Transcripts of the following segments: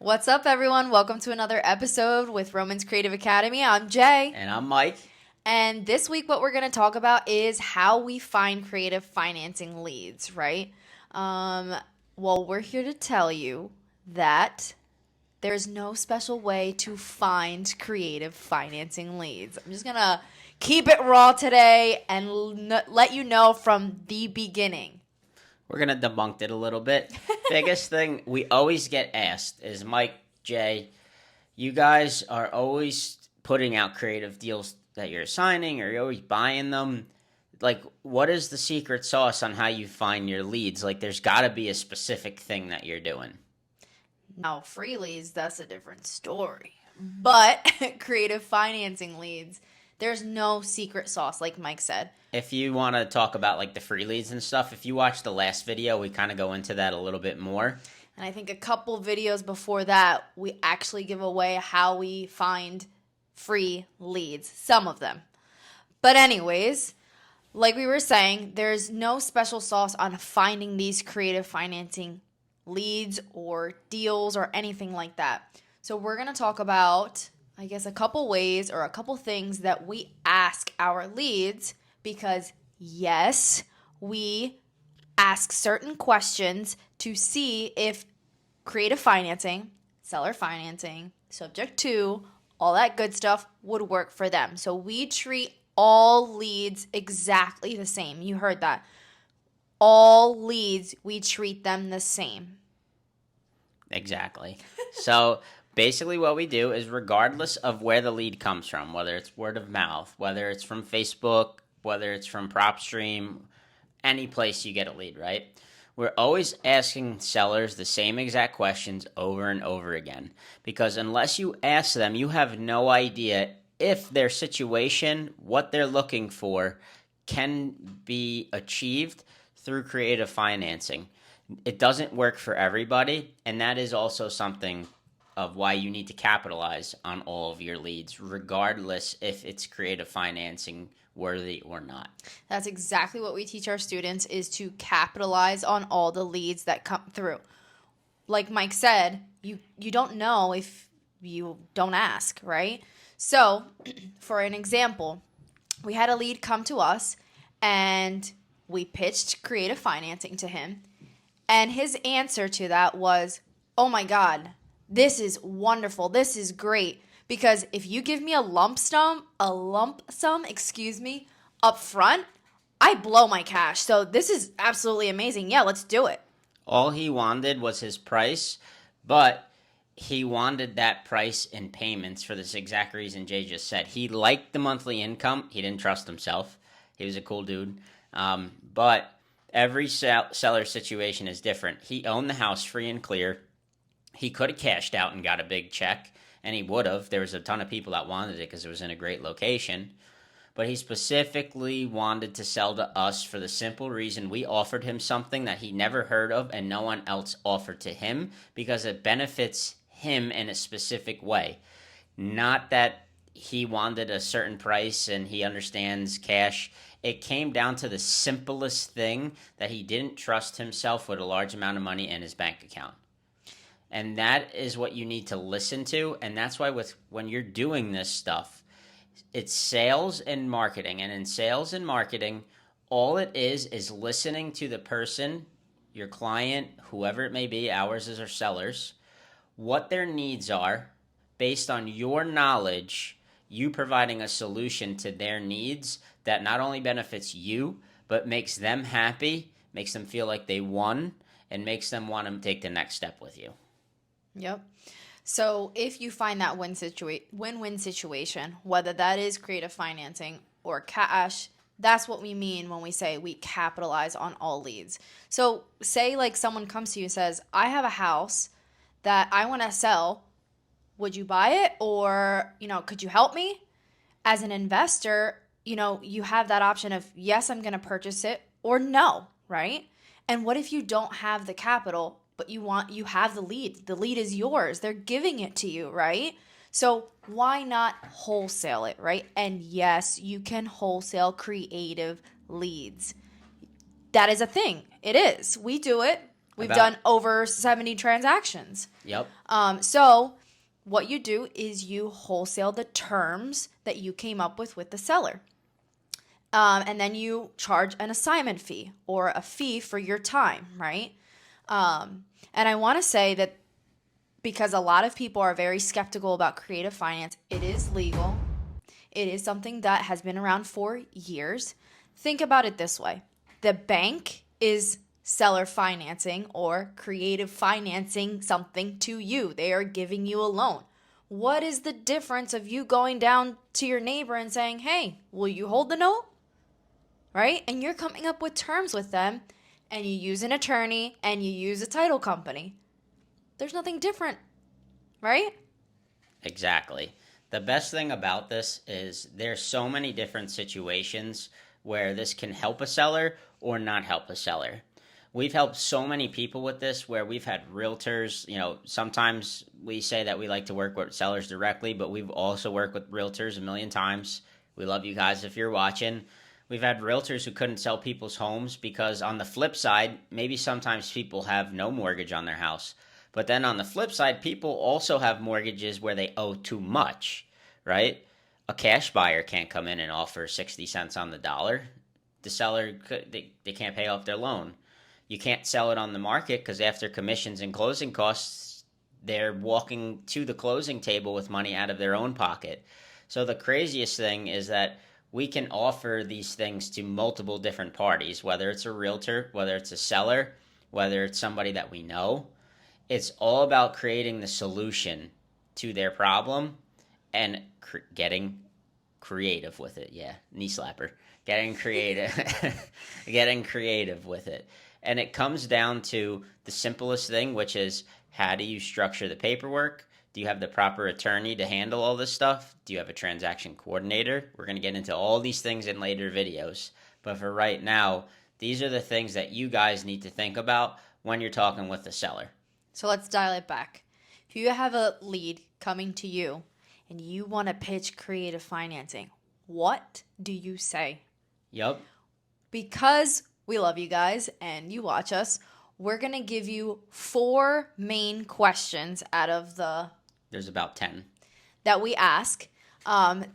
What's up, everyone? Welcome to another episode with Roman's Creative Academy. I'm Jay. And I'm Mike. And this week, what we're going to talk about is how we find creative financing leads, right? Well, we're here to tell you that there's no special way to find creative financing leads. I'm just going to keep it raw today and let you know from the beginning. We're going to debunk it a little bit. Biggest thing we always get asked is, Mike, Jay, you guys are always putting out creative deals that you're signing, or you're always buying them. Like, what is the secret sauce on how you find your leads? Like, there's got to be a specific thing that you're doing. Now, free leads, that's a different story. But creative financing leads, there's no secret sauce, like Mike said. If you want to talk about like the free leads and stuff, if you watch the last video, we kind of go into that a little bit more. And I think a couple videos before that, we actually give away how we find free leads, some of them. But anyways, like we were saying, there's no special sauce on finding these creative financing leads or deals or anything like that. So we're going to talk about, I guess, a couple ways or a couple things that we ask our leads, because yes, we ask certain questions to see if creative financing, seller financing, subject to, all that good stuff would work for them. So we treat all leads exactly the same. You heard that. All leads, we treat them the same. Exactly. So basically what we do is, regardless of where the lead comes from, whether it's word of mouth, whether it's from Facebook, whether it's from PropStream, any place you get a lead, right? We're always asking sellers the same exact questions over and over again, because unless you ask them, you have no idea if their situation, what they're looking for, can be achieved through creative financing. It doesn't work for everybody, and that is also something of why you need to capitalize on all of your leads, regardless if it's creative financing worthy or not. That's exactly what we teach our students, is to capitalize on all the leads that come through. Like Mike said, you don't know if you don't ask, right? So, for an example, we had a lead come to us and we pitched creative financing to him, and his answer to that was, "Oh my God, this is wonderful. This is great. Because if you give me a lump sum, up front, I blow my cash. So this is absolutely amazing. Yeah, let's do it." All he wanted was his price, but he wanted that price in payments for this exact reason Jay just said. He liked the monthly income. He didn't trust himself. He was a cool dude. But every seller situation is different. He owned the house free and clear. He could have cashed out and got a big check. And he would have. There was a ton of people that wanted it because it was in a great location. But he specifically wanted to sell to us for the simple reason we offered him something that he never heard of and no one else offered to him, because it benefits him in a specific way. Not that he wanted a certain price and he understands cash. It came down to the simplest thing, that he didn't trust himself with a large amount of money in his bank account. And that is what you need to listen to. And that's why when you're doing this stuff, it's sales and marketing. And in sales and marketing, all it is listening to the person, your client, whoever it may be, ours is our sellers, what their needs are. Based on your knowledge, you providing a solution to their needs that not only benefits you, but makes them happy, makes them feel like they won, and makes them want to take the next step with you. Yep. So if you find that win-win situation, whether that is creative financing or cash, that's what we mean when we say we capitalize on all leads. So say like someone comes to you and says, "I have a house that I want to sell. Would you buy it? Or, could you help me?" As an investor, you have that option of, yes, I'm going to purchase it, or no, right? And what if you don't have the capital, but you have the lead? The lead is yours. They're giving it to you, right? So why not wholesale it, right? And yes, you can wholesale creative leads. That is a thing. It is. We do it. We've done over 70 transactions. Yep. So what you do is you wholesale the terms that you came up with the seller. And then you charge an assignment fee or a fee for your time, right? And I want to say that because a lot of people are very skeptical about creative finance, it is legal. It is something that has been around for years. Think about it this way. The bank is seller financing or creative financing something to you. They are giving you a loan. What is the difference of you going down to your neighbor and saying, hey, will you hold the note? Right? And you're coming up with terms with them, and you use an attorney and you use a title company. There's nothing different, right? Exactly. The best thing about this is there's so many different situations where this can help a seller or not help a seller. We've helped so many people with this where we've had realtors, sometimes we say that we like to work with sellers directly, but we've also worked with realtors a million times. We love you guys if you're watching. We've had realtors who couldn't sell people's homes because on the flip side, maybe sometimes people have no mortgage on their house. But then on the flip side, people also have mortgages where they owe too much, right? A cash buyer can't come in and offer 60 cents on the dollar. The seller, they can't pay off their loan. You can't sell it on the market because after commissions and closing costs, they're walking to the closing table with money out of their own pocket. So the craziest thing is that we can offer these things to multiple different parties, whether it's a realtor, whether it's a seller, whether it's somebody that we know. It's all about creating the solution to their problem and getting creative with it. Yeah, knee slapper. Getting creative. Getting creative with it. And it comes down to the simplest thing, which is how do you structure the paperwork? Do you have the proper attorney to handle all this stuff? Do you have a transaction coordinator? We're going to get into all these things in later videos. But for right now, these are the things that you guys need to think about when you're talking with the seller. So let's dial it back. If you have a lead coming to you and you want to pitch creative financing, what do you say? Yep. Because we love you guys and you watch us, we're going to give you 4 main questions out of there's about 10 that we ask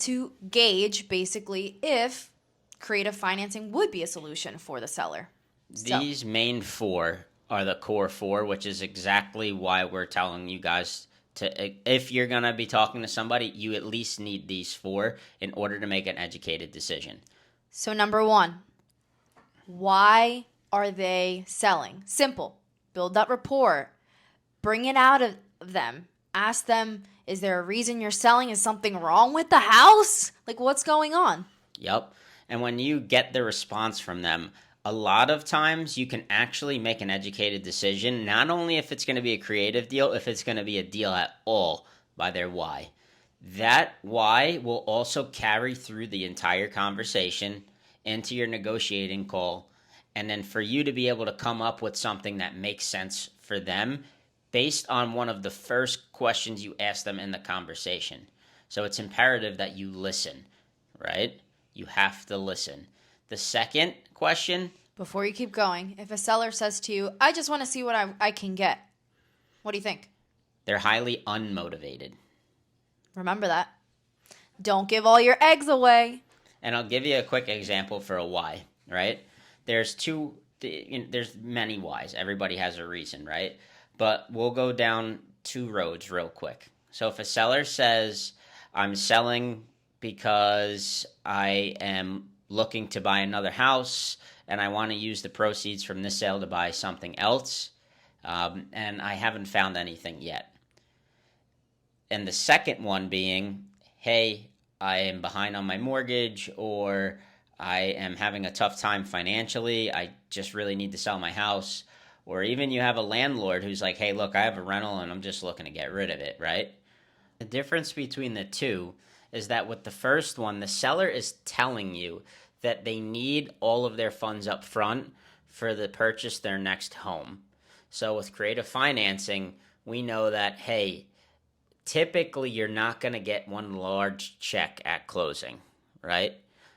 to gauge basically if creative financing would be a solution for the seller. These main 4 are the core 4, which is exactly why we're telling you guys if you're going to be talking to somebody, you at least need these 4 in order to make an educated decision. So number 1, why are they selling? Simple. Build that rapport. Bring it out of them. Ask them, is there a reason you're selling? Is something wrong with the house? Like, what's going on? Yep. And when you get the response from them, a lot of times you can actually make an educated decision, not only if it's going to be a creative deal, if it's going to be a deal at all by their why. That why will also carry through the entire conversation into your negotiating call, and then for you to be able to come up with something that makes sense for them based on one of the first questions you ask them in the conversation. So it's imperative that you listen, right? You have to listen. The second question... Before you keep going, if a seller says to you, I just want to see what I can get, what do you think? They're highly unmotivated. Remember that. Don't give all your eggs away. And I'll give you a quick example for a why, right? There's many whys. Everybody has a reason, right? But we'll go down 2 roads real quick. So if a seller says, I'm selling because I am looking to buy another house and I want to use the proceeds from this sale to buy something else, and I haven't found anything yet. And the second one being, hey, I am behind on my mortgage, or I am having a tough time financially, I just really need to sell my house. Or even you have a landlord who's like, hey, look, I have a rental and I'm just looking to get rid of it, right? The difference between the two is that with the first one, the seller is telling you that they need all of their funds up front for the purchase their next home. So with creative financing, we know that, hey, typically you're not going to get one large check at closing, right?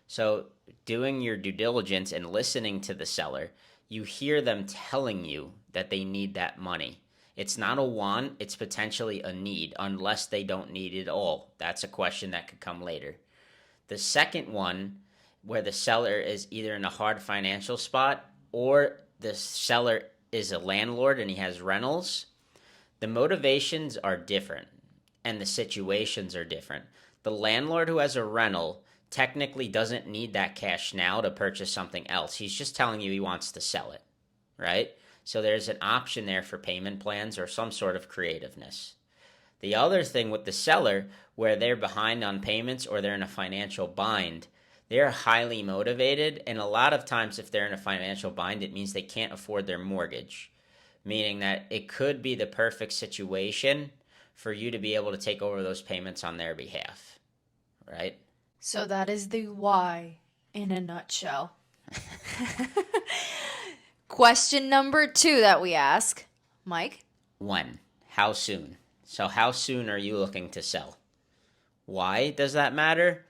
So doing your due diligence and listening to the seller, you hear them telling you that they need that money. It's not a want, it's potentially a need, unless they don't need it all. That's a question that could come later. The second one, where the seller is either in a hard financial spot or the seller is a landlord and he has rentals, the motivations are different and the situations are different. The landlord who has a rental technically doesn't need that cash now to purchase something else. He's just telling you he wants to sell it, right? So there's an option there for payment plans or some sort of creativeness. The other thing with the seller, where they're behind on payments or they're in a financial bind, they're highly motivated. And a lot of times if they're in a financial bind, it means they can't afford their mortgage, meaning that it could be the perfect situation for you to be able to take over those payments on their behalf, right? So that is the why in a nutshell. Question number 2 that we ask, Mike. When? How soon? So how soon are you looking to sell? Why does that matter?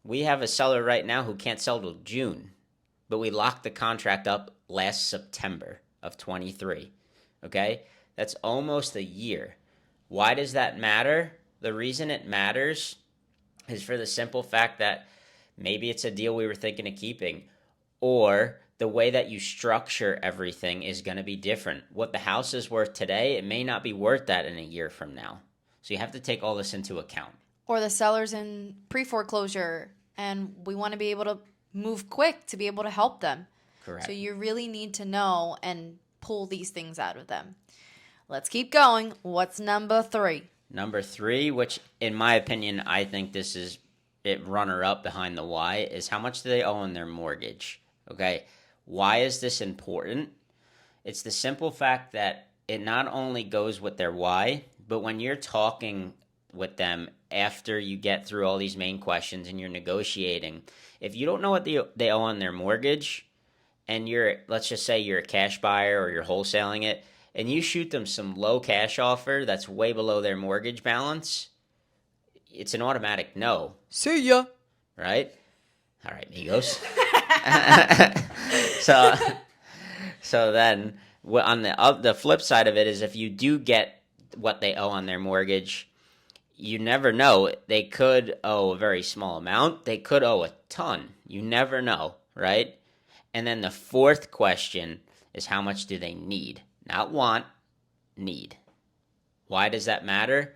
We have a seller right now who can't sell till June, but we locked the contract up last September of 23. Okay? That's almost a year. Why does that matter? The reason it matters is for the simple fact that maybe it's a deal we were thinking of keeping, or the way that you structure everything is going to be different. What the house is worth today, it may not be worth that in a year from now. So you have to take all this into account. Or the seller's in pre-foreclosure and we want to be able to move quick to be able to help them. Correct. So you really need to know and pull these things out of them. Let's keep going. What's number 3? Number 3, which in my opinion, I think this is it runner up behind the why, is how much do they owe on their mortgage? Okay. Why is this important? It's the simple fact that it not only goes with their why, but when you're talking with them after you get through all these main questions and you're negotiating, if you don't know what they owe on their mortgage and let's just say you're a cash buyer or you're wholesaling it, and you shoot them some low cash offer that's way below their mortgage balance, it's an automatic no. See ya. Right? All right, amigos. So then on the flip side of it is if you do get what they owe on their mortgage, you never know. They could owe a very small amount. They could owe a ton. You never know, right? And then the fourth question is how much do they need? Not want, need. Why does that matter?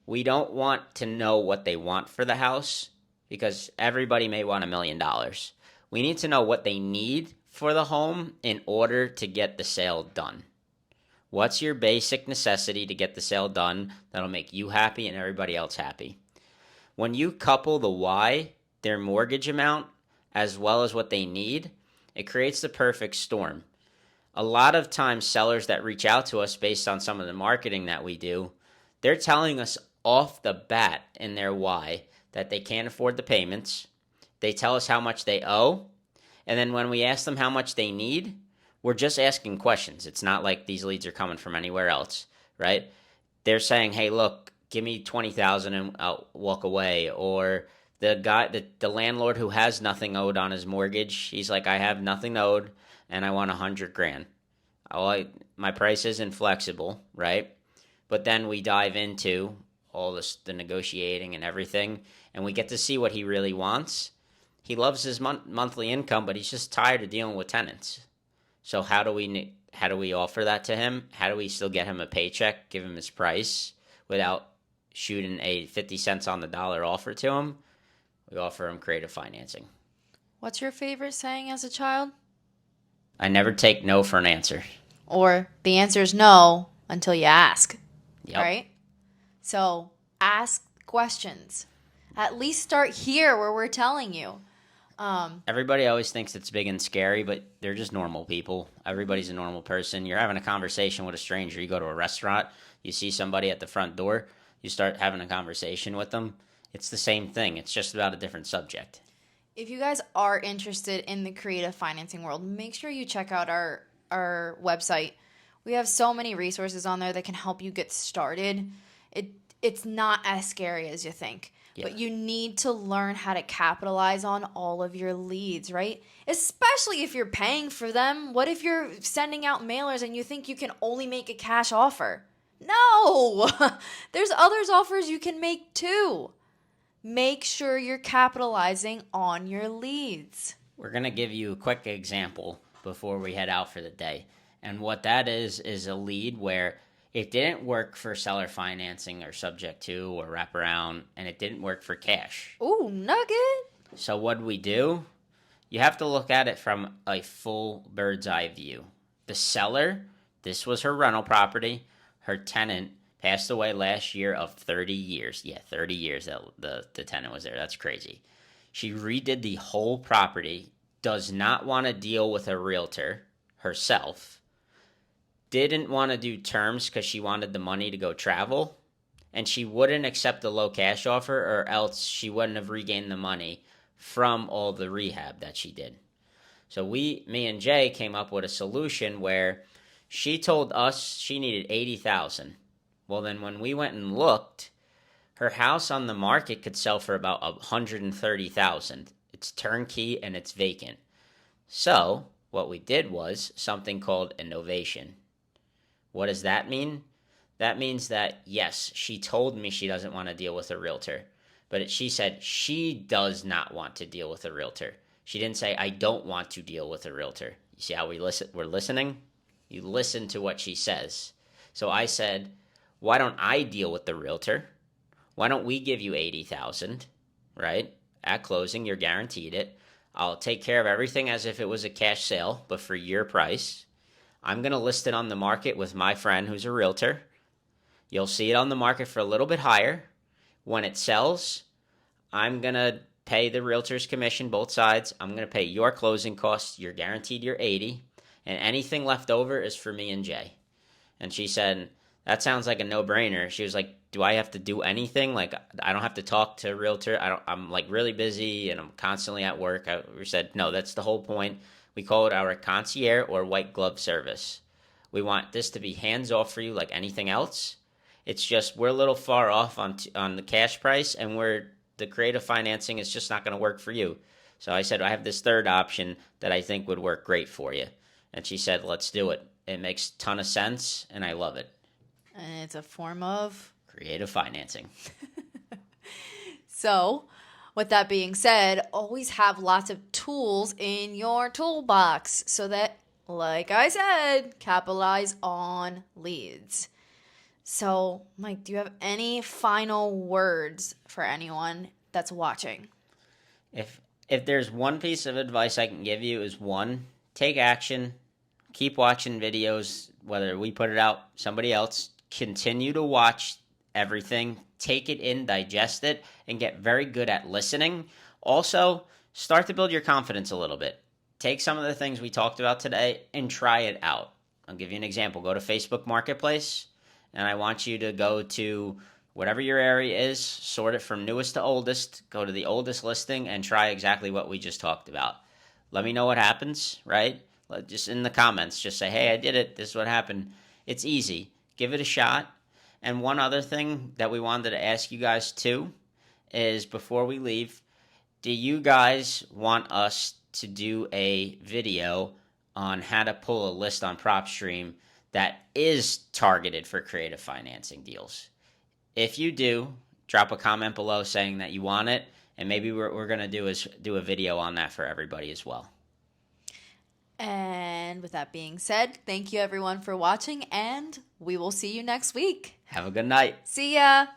We don't want to know what they want for the house because everybody may want $1 million. We need to know what they need for the home in order to get the sale done. What's your basic necessity to get the sale done that'll make you happy and everybody else happy? When you couple the why, their mortgage amount, as well as what they need, it creates the perfect storm. A lot of times sellers that reach out to us based on some of the marketing that we do, they're telling us off the bat in their why that they can't afford the payments. They tell us how much they owe. And then when we ask them how much they need, we're just asking questions. It's not like these leads are coming from anywhere else, right? They're saying, hey, look, give me $20,000 and I'll walk away. Or the landlord who has nothing owed on his mortgage, he's like, I have nothing owed and I want $100,000. My price isn't flexible, right? But then we dive into all this, the negotiating and everything, and we get to see what he really wants. He loves his monthly income, but he's just tired of dealing with tenants. So how do we offer that to him? How do we still get him a paycheck, give him his price without shooting a 50 cents on the dollar offer to him? We offer him creative financing. What's your favorite saying as a child? I never take no for an answer. Or the answer is no until you ask. Yep. Right? So ask questions. At least start here where we're telling you. Everybody always thinks it's big and scary, but they're just normal people. Everybody's a normal person. You're having a conversation with a stranger. You go to a restaurant, you see somebody at the front door, you start having a conversation with them. It's the same thing. It's just about a different subject. If you guys are interested in the creative financing world, make sure you check out our website. We have so many resources on there that can help you get started. It's not as scary as you think. Yeah. But you need to learn how to capitalize on all of your leads, right? Especially if you're paying for them. What if you're sending out mailers and you think you can only make a cash offer? No! There's others offers you can make too. Make sure you're capitalizing on your leads. We're going to give you a quick example before we head out for the day. And what that is a lead where it didn't work for seller financing or subject to or wraparound, and it didn't work for cash. Ooh, nugget. So what do we do? You have to look at it from a full bird's eye view. The seller, this was her rental property. Her tenant passed away last year of 30 years. Yeah, 30 years that the tenant was there. That's crazy. She redid the whole property, does not want to deal with a realtor herself, didn't want to do terms because she wanted the money to go travel, and she wouldn't accept the low cash offer or else she wouldn't have regained the money from all the rehab that she did. So me and Jay came up with a solution where she told us she needed $80,000. Well, then when we went and looked, her house on the market could sell for about $130,000. It's turnkey and it's vacant. So what we did was something called a novation. What does that mean? That means that, yes, she told me she doesn't want to deal with a realtor, but she said she does not want to deal with a realtor. She didn't say, I don't want to deal with a realtor. You see how we're listening? You listen to what she says. So I said, why don't I deal with the realtor? Why don't we give you $80,000, right? At closing, you're guaranteed it. I'll take care of everything as if it was a cash sale, but for your price. I'm going to list it on the market with my friend who's a realtor. You'll see it on the market for a little bit higher. When it sells, I'm going to pay the realtor's commission, both sides. I'm going to pay your closing costs. You're guaranteed your 80, and anything left over is for me and Jay. And she said, that sounds like a no-brainer. She was like, do I have to do anything? Like, I don't have to talk to a realtor. I'm like really busy and I'm constantly at work. We said, no, that's the whole point. We call it our concierge or white glove service. We want this to be hands off for you like anything else. It's just we're a little far off on the cash price, and the creative financing is just not going to work for you. So I said, I have this third option that I think would work great for you. And she said, let's do it. It makes a ton of sense, and I love it. And it's a form of creative financing. So, with that being said, always have lots of tools in your toolbox so that, like I said, capitalize on leads. So, Mike, do you have any final words for anyone that's watching? If there's one piece of advice I can give you is one, take action, keep watching videos, whether we put it out, somebody else, continue to watch everything, take it in, digest it, and get very good at listening. Also, start to build your confidence a little bit. Take some of the things we talked about today and try it out. I'll give you an example. Go to Facebook Marketplace, and I want you to go to whatever your area is, sort it from newest to oldest, go to the oldest listing, and try exactly what we just talked about. Let me know what happens, right? Just in the comments, just say, hey, I did it. This is what happened. It's easy. Give it a shot. And one other thing that we wanted to ask you guys too is before we leave, do you guys want us to do a video on how to pull a list on PropStream that is targeted for creative financing deals? If you do, drop a comment below saying that you want it, and maybe what we're going to do is do a video on that for everybody as well. And with that being said, thank you everyone for watching, and we will see you next week. Have a good night. See ya.